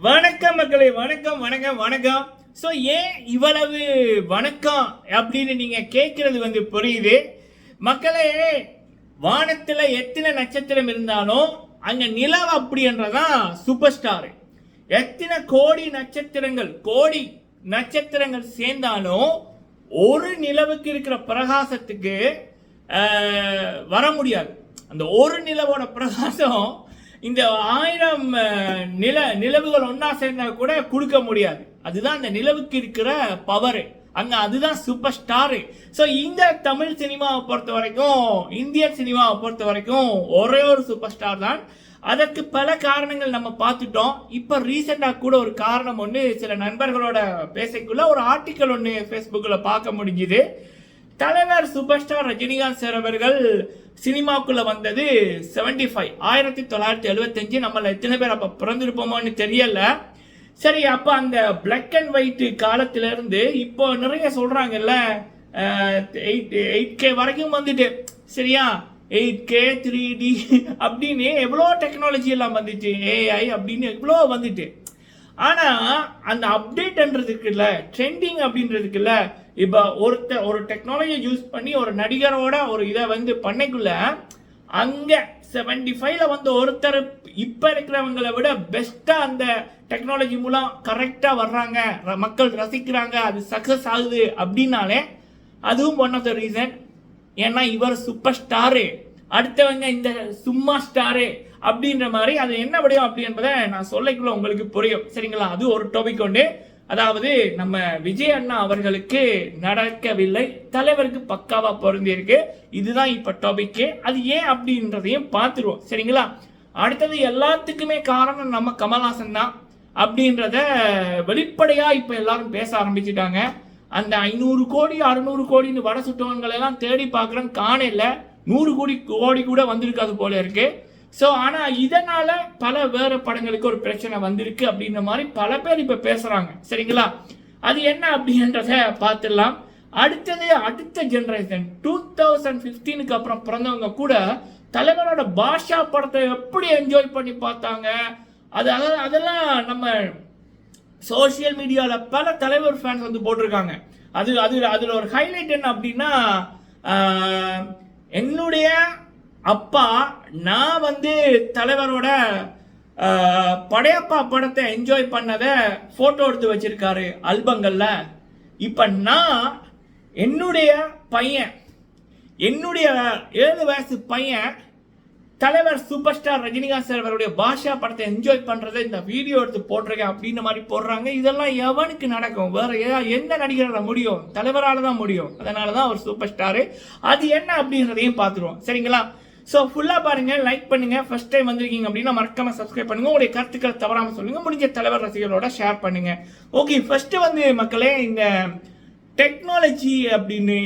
வணக்கம் மக்களே, வணக்கம் வணக்கம் வணக்கம். ஸோ ஏன் இவ்வளவு வணக்கம் அப்படின்னு நீங்க கேட்கறது புரியுது மக்களே. வானத்துல எத்தனை நட்சத்திரம் இருந்தாலும் அங்க நிலவு அப்படின்றதான் சூப்பர் ஸ்டார். எத்தனை கோடி நட்சத்திரங்கள் சேர்ந்தாலும் ஒரு நிலவுக்கு இருக்கிற பிரகாசத்துக்கு வர முடியாது. அந்த ஒரு நிலவோட பிரகாசம் இந்த 1000 நிலவுகள் ஒன்னா சேர்ந்தா கூட கொடுக்க முடியாது. அதுதான் அந்த நிலவுக்கு இருக்கிற பவர். அங்க அதுதான் சூப்பர் ஸ்டார். ஸோ இந்த தமிழ் சினிமாவை பொறுத்த வரைக்கும், இந்தியன் சினிமாவை பொறுத்த வரைக்கும் ஒரே ஒரு சூப்பர் ஸ்டார் தான். அதற்கு பல காரணங்கள் நம்ம பார்த்துட்டோம். இப்போ ரீசெண்டாக கூட ஒரு காரணம் ஒன்று சில நண்பர்களோட பேசக்குள்ள ஒரு ஆர்டிக்கல் ஒன்று ஃபேஸ்புக்கில் பார்க்க முடிஞ்சுது. தலைவர் சூப்பர் ஸ்டார் ரஜினிகாந்த் சார் அவர்கள் சினிமாக்குள்ள வந்தது 1975. நம்மள எத்தனை பேர் அப்ப பிறந்திருப்போமோன்னு தெரியல. சரி, அப்ப அந்த பிளாக் அண்ட் ஒயிட் காலத்துல இருந்து இப்போ நிறைய சொல்றாங்கல்ல, 8K வரைக்கும் வந்துட்டு, சரியா, 8K 3D அப்படின்னு எவ்வளோ டெக்னாலஜி எல்லாம் வந்துச்சு, AI அப்படின்னு எவ்வளோ வந்துட்டு. ஆனா அந்த அப்டேட்ன்றதுக்குல்ல, ட்ரெண்டிங் அப்படின்றதுக்குல்ல, இப்போ ஒரு டெக்னாலஜி யூஸ் பண்ணி ஒரு நடிகரோட ஒரு இதை பண்ணைக்குள்ள அங்க 75ல ஒருத்தர் இப்ப இருக்கிறவங்களை விட பெஸ்டா அந்த டெக்னாலஜி மூலம் கரெக்டா வர்றாங்க, மக்கள் ரசிக்கிறாங்க, அது சக்சஸ் ஆகுது அப்படின்னாலே அதுவும் ஒன் ஆஃப் த ரீசன். ஏன்னா இவர் சூப்பர் ஸ்டாரு, அடுத்தவங்க இந்த சும்மா ஸ்டாரு அப்படின்ற மாதிரி. அது என்ன விடையும் அப்படி என்பதை நான் சொல்லக்குள்ள உங்களுக்கு புரியும், சரிங்களா? அது ஒரு டாபிக் ஒன்று. அதாவது நம்ம விஜய் அண்ணா அவர்களுக்கு நடக்கவில்லை, தலைவருக்கு பக்காவா பொருந்திருக்கு. இதுதான் இப்ப டாபிக். அது ஏன் அப்படின்றதையும் பார்த்துருவோம், சரிங்களா? அடுத்தது எல்லாத்துக்குமே காரணம் நம்ம கமல்ஹாசன் தான் அப்படின்றத வெளிப்படையா இப்ப எல்லாரும் பேச ஆரம்பிச்சுட்டாங்க. அந்த 500 கோடி 600 கோடின்னு வட சுட்டவங்களை எல்லாம் தேடி பார்க்குறேன், காணல. 100 கோடி கூட வந்திருக்காது போல இருக்கு. ஸோ ஆனால் இதனால பல வேறு படங்களுக்கு ஒரு பிரச்சனை வந்திருக்கு அப்படின்ற மாதிரி பல பேர் இப்போ பேசுகிறாங்க, சரிங்களா? அது என்ன அப்படின்றத பார்த்துடலாம். அடுத்த ஜென்ரேஷன் 2015க்கு அப்புறம் பிறந்தவங்க கூட தலைவரோட பாஷா படத்தை எப்படி என்ஜாய் பண்ணி பார்த்தாங்க. அதெல்லாம் நம்ம சோசியல் மீடியாவில் பல தலைவர் ஃபேன்ஸ் போட்டிருக்காங்க. அதில் ஒரு ஹைலைட் என்ன அப்படின்னா, என்னுடைய அப்பா நான் தலைவரோட படையப்பா படத்தை என்ஜாய் பண்ணதை போட்டோ எடுத்து வச்சிருக்காரு ஆல்பங்கள்ல. இப்ப நான் என்னுடைய 7 வயசு பையன் தலைவர் சூப்பர் ஸ்டார் ரஜினிகாந்த் சார் அவருடைய பாஷா படத்தை என்ஜாய் பண்றதை இந்த வீடியோ எடுத்து போட்டிருக்கேன் அப்படின்னு மாதிரி போடுறாங்க. இதெல்லாம் எவனுக்கு நடக்கும்? வேற எந்த நடிகரால முடியும்? தலைவரால தான் முடியும். அதனாலதான் அவர் சூப்பர் ஸ்டாரு. அது என்ன அப்படின்றதையும் பார்த்துருவோம், சரிங்களா? ஸோ ஃபுல்லாக பாருங்க, லைக் பண்ணுங்க. ஃபர்ஸ்ட் டைம் வந்திருக்கீங்க அப்படின்னா மறக்காம சப்ஸ்கிரைப் பண்ணுங்க. உங்களுடைய கருத்துக்களை தவறாமல் சொல்லுங்க. முடிஞ்ச தலைவர் ரசிகர்களோட ஷேர் பண்ணுங்க. ஓகே, ஃபர்ஸ்ட் மக்களே, இந்த டெக்னாலஜி அப்படின்னு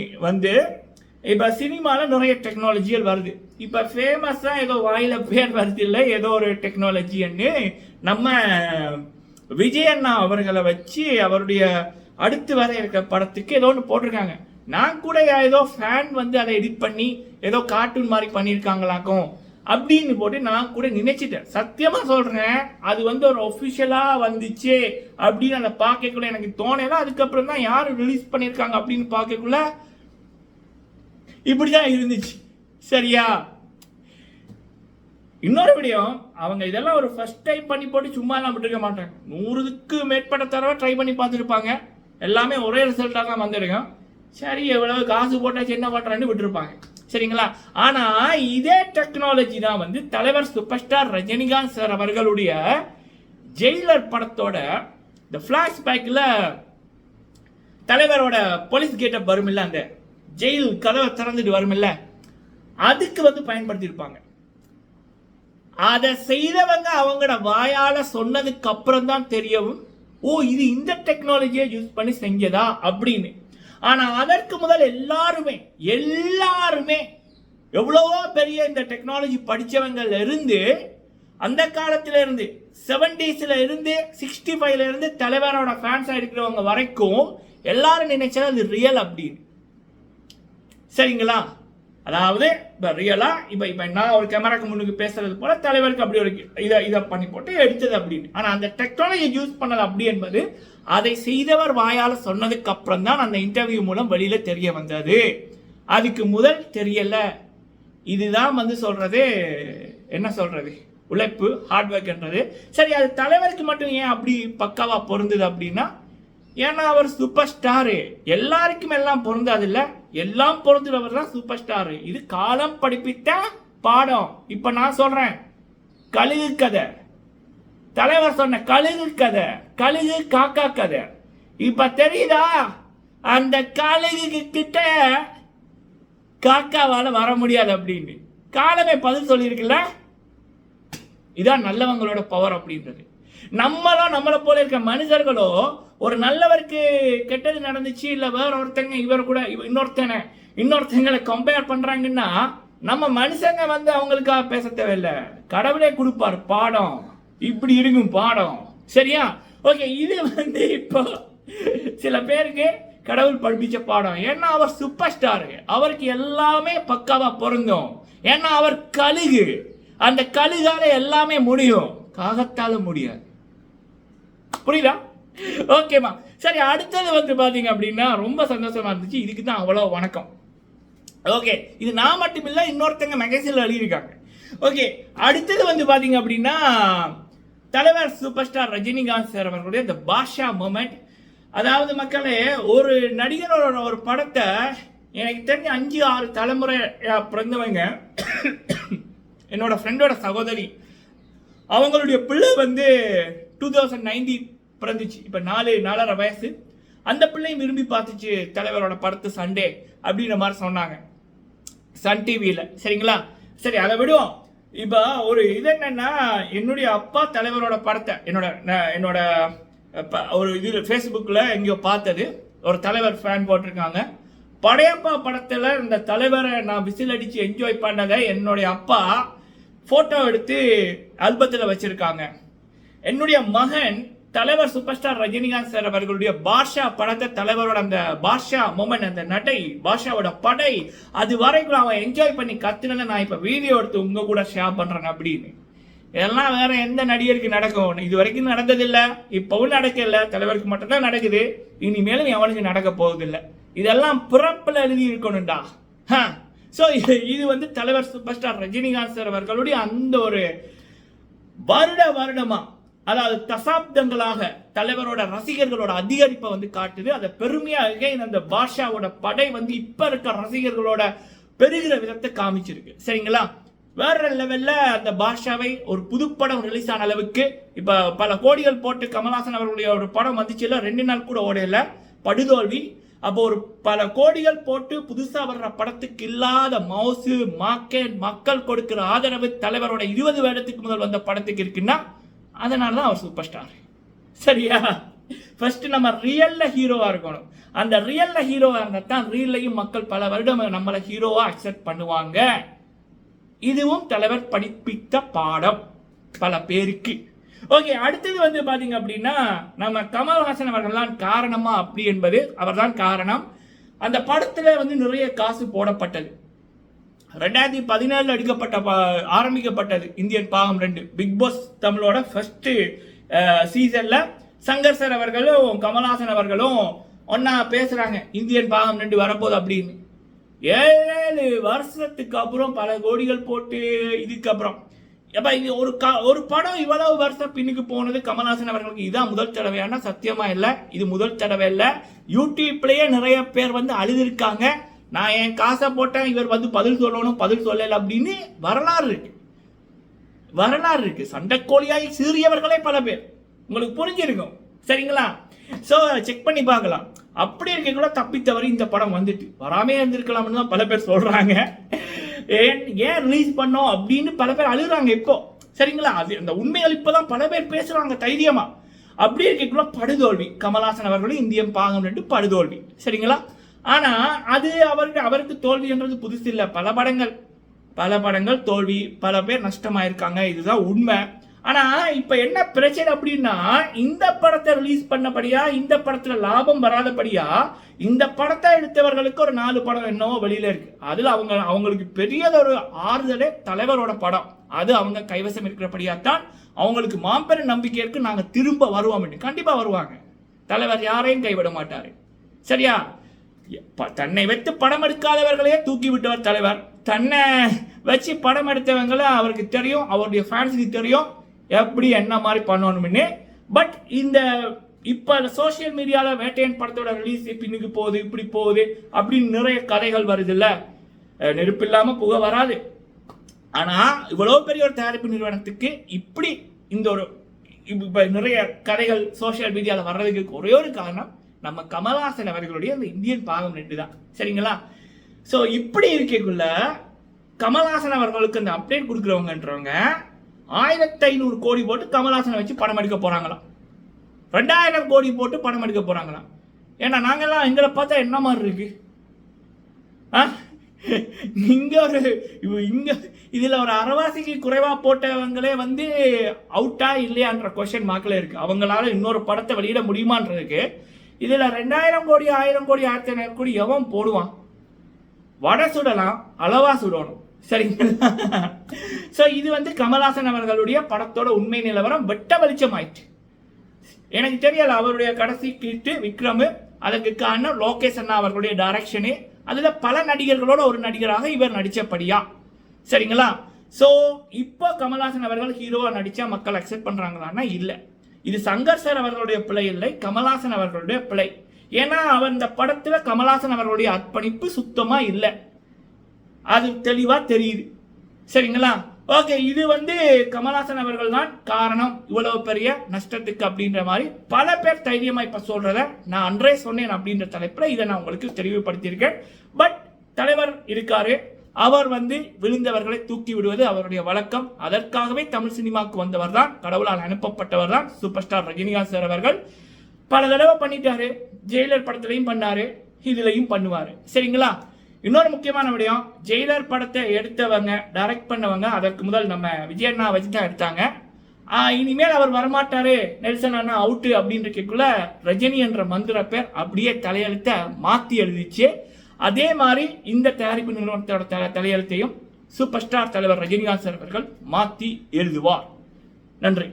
இப்போ சினிமாவில் நிறைய டெக்னாலஜிகள் வருது. இப்போ ஃபேமஸாக ஏதோ வாயில பேர் வருது இல்லை, ஏதோ ஒரு டெக்னாலஜின்னு நம்ம விஜய் அண்ணா அவர்களை வச்சு அவருடைய அடுத்து வர இருக்க படத்துக்கு ஏதோ ஒன்று போட்டிருக்காங்க. நான் கூட ஏதோ ஃபேன் அதை எடிட் பண்ணி ஏதோ கார்ட்டூன் மாதிரி பண்ணியிருக்காங்களாக்கும் அப்படின்னு போட்டு நான் கூட நினைச்சிட்டேன். சத்தியமா சொல்றேன், அது ஒரு ஒஃபிஷியலா வந்துச்சு அப்படின்னு அதை பார்க்கக்குள்ள எனக்கு தோணல. அதுக்கப்புறம் தான் யாரு ரிலீஸ் பண்ணியிருக்காங்க அப்படின்னு பார்க்கக்குள்ள இப்படிதான் இருந்துச்சு, சரியா? இன்னொரு விடயம், அவங்க இதெல்லாம் ஒரு ஃபர்ஸ்ட் டைம் பண்ணி போட்டு சும்மா எல்லாம் விட்டுருக்க மாட்டாங்க. 100க்கு மேற்பட்ட தடவை ட்ரை பண்ணி பார்த்துருப்பாங்க. எல்லாமே ஒரே ரிசல்ட்டாக தான் வந்திருக்கோம். சரி, எவ்வளவு காசு போட்டாச்சு என்ன பண்றான்னு விட்டுருப்பாங்க, சரிங்களா? ஆனா இதே டெக்னாலஜி தான் தலைவர் சூப்பர் ஸ்டார் ரஜினிகாந்த் சார் அவர்களுடைய ஜெயிலர் படத்தோட இந்த பிளாஷ்பேக்ல தலைவரோட போலீஸ் கேட்டப் வருமில்ல, அந்த ஜெயில் கதவை திறந்துட்டு வருமில்ல, அதுக்கு பயன்படுத்தி இருப்பாங்க. அதை செய்தவங்க அவங்களோட வாயால சொன்னதுக்கு அப்புறம் தான் தெரியவும், ஓ இது இந்த டெக்னாலஜியை யூஸ் பண்ணி செஞ்சதா அப்படின்னு. ஆனா அதற்கு முதல் எல்லாருமே எவ்வளவோ பெரிய இந்த டெக்னாலஜி படிச்சவங்கள்ல இருந்து, அந்த காலத்துல இருந்து 70ஸ்ல இருந்து 65ல இருந்து தலைவரோட ஃபேன்ஸா இருக்கிறவங்க வரைக்கும் எல்லாரும் நினைச்சது அது ரியல் அப்படின்னு, சரிங்களா? அதாவது இப்போ ரியலாக இப்போ நான் ஒரு கேமராக்கு முன்னுக்கு பேசுறது போல தலைவருக்கு அப்படி ஒரு இதை பண்ணி போட்டு எடுத்தது அப்படின்னு. ஆனால் அந்த டெக்னாலஜி யூஸ் பண்ணது அப்படி என்பது அதை செய்தவர் வாயால் சொன்னதுக்கு அப்புறம் தான் அந்த இன்டர்வியூ மூலம் வெளியில தெரிய வந்தது. அதுக்கு முதல் தெரியல. இதுதான் வந்து சொல்றது, என்ன சொல்றது, உழைப்பு, ஹார்ட் ஒர்க்ன்றது. சரி, அது தலைவருக்கு மட்டும் ஏன் அப்படி பக்காவா பொருந்தது அப்படின்னா, ஏன்னா அவர் சூப்பர் ஸ்டாரு. எல்லாருக்கும் எல்லாம் பொருந்தாது இல்ல, எல்லாம் பொருந்துறவர் தான் சூப்பர் ஸ்டாரு. இது காலம் படிப்பித்த பாடம். இப்ப நான் சொல்றேன், கழுகு கதை, தலைவர் சொன்ன கழுகு கதை, கழுகு காக்கா கதை. இப்ப தெரியுதா, அந்த கழுகு கிட்ட காக்காவால வர முடியாது அப்படின்னு காலமே பதில் சொல்லியிருக்குல்ல. இதான் நல்லவங்களோட பவர் அப்படின்றது. நம்மளை போல இருக்க மனிதர்களோ ஒரு நல்லவருக்கு கெட்டது நடந்துச்சு, இல்ல வேற ஒருத்தங்க இவர் கூட இன்னொருத்தங்களை கம்பேர் பண்றாங்கன்னா நம்ம மனுஷங்க வந்து அவங்களுக்காக பேச தேவையில்லை, கடவுளே கொடுப்பார் பாடம். இப்படி இருக்கும் பாடம். சரியா? ஓகே, இது வந்து இப்போ சில பேருக்கு கடவுள் படிப்பிச்ச பாடம். ஏன்னா அவர் சூப்பர் ஸ்டார், அவருக்கு எல்லாமே பக்காவா பொருந்தும். ஏன்னா அவர் கழுகு, அந்த கழுகால எல்லாமே முடியும், காகத்தால முடியாது. புரியுதா? ஓகேமா. சரி, அடுத்தது வந்து பாத்தீங்க அப்படின்னா ரொம்ப சந்தோஷமா இருந்துச்சு. இதுக்கு தான் அவ்வளோ வணக்கம். ஓகே, இது நான் மட்டும் இல்லை, இன்னொருத்தங்க மேகசின்ல எழுதியிருக்காங்க. ஓகே, அடுத்தது வந்து பாத்தீங்க அப்படின்னா தலைவர் சூப்பர் ஸ்டார் ரஜினிகாந்த் சார் அவர்களுடைய இந்த பாஷா மூமெண்ட். அதாவது மக்களே, ஒரு நடிகரோட ஒரு படத்தை எனக்கு தெரிஞ்ச 5-6 தலைமுறை பிறந்தவங்க, என்னோட ஃப்ரெண்டோட சகோதரி, அவங்களுடைய பிள்ளை வந்து 2019 பிறந்துச்சு. இப்போ 4.5 வயசு. அந்த பிள்ளையும் விரும்பி பார்த்துச்சு தலைவரோட படத்து சண்டே அப்படின்ற மாதிரி சொன்னாங்க சன் டிவியில். சரிங்களா? சரி, அதை விடுவோம். இப்போ ஒரு இது என்னன்னா, என்னுடைய அப்பா தலைவரோட படத்தை என்னோட ஒரு இது ஃபேஸ்புக்கில் எங்கேயோ பார்த்தது, ஒரு தலைவர் ஃபேன் போட்டிருக்காங்க. படையப்பா படத்தில் இந்த தலைவரை நான் விசில் அடித்து என்ஜாய் பண்ணதை என்னுடைய அப்பா ஃபோட்டோ எடுத்து ஆல்பத்தில் வச்சுருக்காங்க. என்னுடைய மகன் தலைவர் சூப்பர் ஸ்டார் ரஜினிகாந்த் சார் அவர்களுடைய பாஷா படத்தை, தலைவரோட அந்த பாஷா மொமெண்ட், அந்த நடை, பாஷாவோட படை, அது வரைக்கும் அவன் என்ஜாய் பண்ணி கத்துனதை நான் இப்போ வீடியோ எடுத்து உங்க கூட ஷேர் பண்றேன் அப்படின்னு. இதெல்லாம் வேற எந்த நடிகருக்கு நடக்கும்? இது வரைக்கும் நடந்ததில்லை, இப்பவும் நடக்கல, தலைவருக்கு மட்டும்தான் நடக்குது, இனிமேலும் எவனுக்கு நடக்க போவதில்லை. இதெல்லாம் பிறப்பில் எழுதி இருக்கணும்டா. ஸோ இது வந்து தலைவர் சூப்பர் ஸ்டார் ரஜினிகாந்த் சார் அவர்களுடைய அந்த ஒரு வருடமா, அதாவது தசாப்தங்களாக தலைவரோட ரசிகர்களோட அதிகரிப்பை வந்து காட்டுது. அதை பெருமையாக அந்த பாஷாவோட படை வந்து இப்ப இருக்க ரசிகர்களோட பெருகிற விதத்தை காமிச்சிருக்கு. சரிங்களா? வேற லெவல்ல அந்த பாஷாவை ஒரு புதுப்படம் ரிலீஸ் ஆன அளவுக்கு இப்ப பல கோடிகள் போட்டு கமல்ஹாசன் அவர்களுடைய ஒரு படம் வந்துச்சுல, 2 நாள் கூட ஓடையில, படுதோல்வி. அப்போ ஒரு பல கோடிகள் போட்டு புதுசா வர்ற படத்துக்கு இல்லாத மவுசு மார்க்கெட், மக்கள் கொடுக்கிற ஆதரவு தலைவரோட 20 வருடத்துக்கு முதல் வந்த படத்துக்கு இருக்குன்னா அதனால தான் அவர் சூப்பர் ஸ்டார். சரியா? ஃபர்ஸ்ட் நம்ம ரியல்ல ஹீரோவா இருக்கணும். அந்த ரியல்ல ஹீரோவா இருந்தா தான் ரியல்லையும் மக்கள் பல வருடம் நம்மளை ஹீரோவா அக்செப்ட் பண்ணுவாங்க. இதுவும் தலைவர் படிப்பித்த பாடம் பல பேருக்கு. ஓகே, அடுத்தது வந்து பாத்தீங்க அப்படின்னா, நம்ம கமல்ஹாசன் அவர்கள் தான் காரணமா அப்படி என்பது அவர் தான் காரணம். அந்த படத்துல வந்து நிறைய காசு போடப்பட்டது. 2017 ஆரம்பிக்கப்பட்டது இந்தியன் பாகம் 2 பிக் பாஸ் தமிழோட ஃபர்ஸ்ட் சீசன்ல. சங்கர் சார் அவர்களும் கமல்ஹாசன் அவர்களும் ஒன்னா பேசுறாங்க, இந்தியன் பாகம் 2 வரப்போகுது அப்படின்னு. 7 வருஷத்துக்கு அப்புறம் பல கோடிகள் போட்டு, இதுக்கப்புறம் எப்ப இது ஒரு படம் இவ்வளவு வருஷம் பின்னுக்கு போனது கமல்ஹாசன் அவர்களுக்கு இதான் முதல் தடவையான? சத்தியமா இல்லை, இது முதல் தடவை இல்லை. யூடியூப்லயே நிறைய பேர் வந்து அழுதுருக்காங்க, நான் என் காசை போட்டேன், இவர் வந்து பதில் சொல்லணும், பதில் சொல்லல அப்படின்னு வரலாறு இருக்கு. சண்டைக்கோழியாகி சீறியவர்களே பல பேர், உங்களுக்கு புரிஞ்சிருக்கும். சரிங்களா? ஸோ செக் பண்ணி பார்க்கலாம். அப்படி இருக்க கூட தப்பித்தவரை இந்த படம் வந்துட்டு வராமே இருந்திருக்கலாம்னு தான் பல பேர் சொல்றாங்க. ஏன் ரிலீஸ் பண்ணோம் அப்படின்னு பல பேர் அழுகுறாங்க இப்போ. சரிங்களா? அது அந்த உண்மைகள் இப்பதான் பல பேர் பேசுறாங்க தைரியமா. அப்படி இருக்கக்குள்ள படுதோல்வி, கமல்ஹாசன் அவர்களும் இந்தியன் பாகம் 2 படுதோல்வி. சரிங்களா? ஆனா அது அவருக்கு தோல்வி என்றது புதுசு இல்லை. பல படங்கள் தோல்வி, பல பேர் நஷ்டமாயிருக்காங்க, இதுதான் உண்மை. ஆனா இப்ப என்ன பிரச்சனை அப்படின்னா, இந்த படத்தை ரிலீஸ் பண்ணபடியா, இந்த படத்துல லாபம் வராதபடியா, இந்த படத்தை எடுத்தவர்களுக்கு ஒரு 4 படம் என்னவோ வெளியில இருக்கு. அதுல அவங்களுக்கு பெரியதொரு ஆறுதலே தலைவரோட படம். அது அவங்க கைவசம் இருக்கிறபடியா தான் அவங்களுக்கு மாபெரும் நம்பிக்கை இருக்கு, நாங்க திரும்ப வருவோம். கண்டிப்பா வருவாங்க. தலைவர் யாரையும் கைவிட மாட்டாரு. சரியா? தன்னை வைத்து படம் எடுக்காதவர்களே தூக்கி விட்டவர் தலைவர். தன்னை வச்சு படம் எடுத்தவங்களை அவருக்கு தெரியும், அவருடைய ஃபேன்ஸுக்கு தெரியும் எப்படி என்ன மாதிரி பண்ணணும்னு. பட் இந்த இப்போ சோசியல் மீடியாவில் வேட்டையன் படத்தோட ரிலீஸ் பின்னுக்கு போகுது, இப்படி போகுது அப்படின்னு நிறைய கதைகள் வருது. இல்லை, நெருப்பு இல்லாமல் புகை வராது. ஆனால் இவ்வளோ பெரிய ஒரு தயாரிப்பு நிறுவனத்துக்கு இப்படி இந்த ஒரு இப்போ நிறைய கதைகள் சோசியல் மீடியாவில் வர்றதுக்கு ஒரே ஒரு காரணம் நம்ம கமல்ஹாசன் அவர்களுடைய அந்த இந்தியன் பாகம் 2 தான். சரிங்களா? ஸோ இப்படி இருக்கக்குள்ள கமல்ஹாசன் அவர்களுக்கு அந்த அப்டேட் கொடுக்குறவங்கன்றவங்க 1500 கோடி போட்டு கமல்ஹாசனை வச்சு படம் எடுக்க போறாங்களாம். 2000 கோடி போட்டு படம் எடுக்க போறாங்களாம். ஏன்னா நாங்கெல்லாம் எங்களை பார்த்தா என்ன மாதிரி இருக்கு? இங்க இதுல ஒரு அரைவாசிக்கு குறைவா போட்டவங்களே வந்து அவுட்டா இல்லையான்ற கொஸ்டின் மார்க்ல இருக்கு. அவங்களால இன்னொரு படத்தை வெளியிட முடியுமான்றதுக்கு இதுல 2000 கோடி 1000 கோடி 1500 கோடி எவன் போடுவான்? வடை சுடலாம், அளவா சுடணும். சரிங்களா? ஸோ இது வந்து கமல்ஹாசன் அவர்களுடைய படத்தோட உண்மை நிலவரம் வெட்ட வெளிச்சம் ஆயிடுச்சு. எனக்கு தெரியல, அவருடைய கடைசி கிட்டு விக்ரம், அதுக்கு காரணம் லோகேஷ் அண்ணா அவர்களுடைய டைரக்ஷனு. அதுல பல நடிகர்களோட ஒரு நடிகராக இவர் நடிச்சபடியா. சரிங்களா? ஸோ இப்போ கமல்ஹாசன் அவர்கள் ஹீரோவா நடிச்சா மக்கள் அக்செப்ட் பண்றாங்களான்னா இல்லை. இது சங்கர் சார் அவர்களுடைய பிழை இல்லை, கமல்ஹாசன் அவர்களுடைய பிழை. ஏன்னா அவர் இந்த படத்துல கமல்ஹாசன் அவர்களுடைய அர்ப்பணிப்பு சுத்தமா இல்லை, அது தெளிவா தெரியுது. சரிங்களா? ஓகே, இது வந்து கமல்ஹாசன் அவர்கள் தான் காரணம் இவ்வளவு பெரிய நஷ்டத்துக்கு அப்படின்ற மாதிரி பல பேர் தைரியமா இப்ப சொல்றத நான் அன்றே சொன்னேன் அப்படின்ற தலைப்புல இதை நான் உங்களுக்கு தெளிவுபடுத்தியிருக்கேன். பட் தலைவர் இருக்காரு, அவர் வந்து விழுந்தவர்களை தூக்கி விடுவது அவருடைய வழக்கம். அதற்காகவே தமிழ் சினிமாவுக்கு வந்தவர் தான், கடவுளால் அனுப்பப்பட்டவர் தான் சூப்பர் ஸ்டார் ரஜினிகாந்த் சார் அவர்கள். பல தடவை பண்ணிட்டாரு, ஜெயிலர் படத்திலையும் பண்ணாரு, இதுலையும் பண்ணுவாரு. சரிங்களா? இன்னொரு முக்கியமான விடயம், ஜெயிலர் படத்தை எடுத்தவங்க, டைரக்ட் பண்ணவங்க அதற்கு முதல் நம்ம விஜய் அண்ணா வச்சு தான் எடுத்தாங்க. இனிமேல் அவர் வரமாட்டாரு, நெல்சன் அண்ணா அவுட்டு அப்படின்றக்குள்ள ரஜினி என்ற மந்திர பேர் அப்படியே தலையெழுத்த மாற்றி எழுதிச்சு. அதே மாதிரி இந்த தயாரிப்பு நிறுவனத்தோட தலையெழுத்தையும் சூப்பர் ஸ்டார் தலைவர் ரஜினிகாந்த் சார் அவர்கள் மாற்றி எழுதுவார். நன்றி.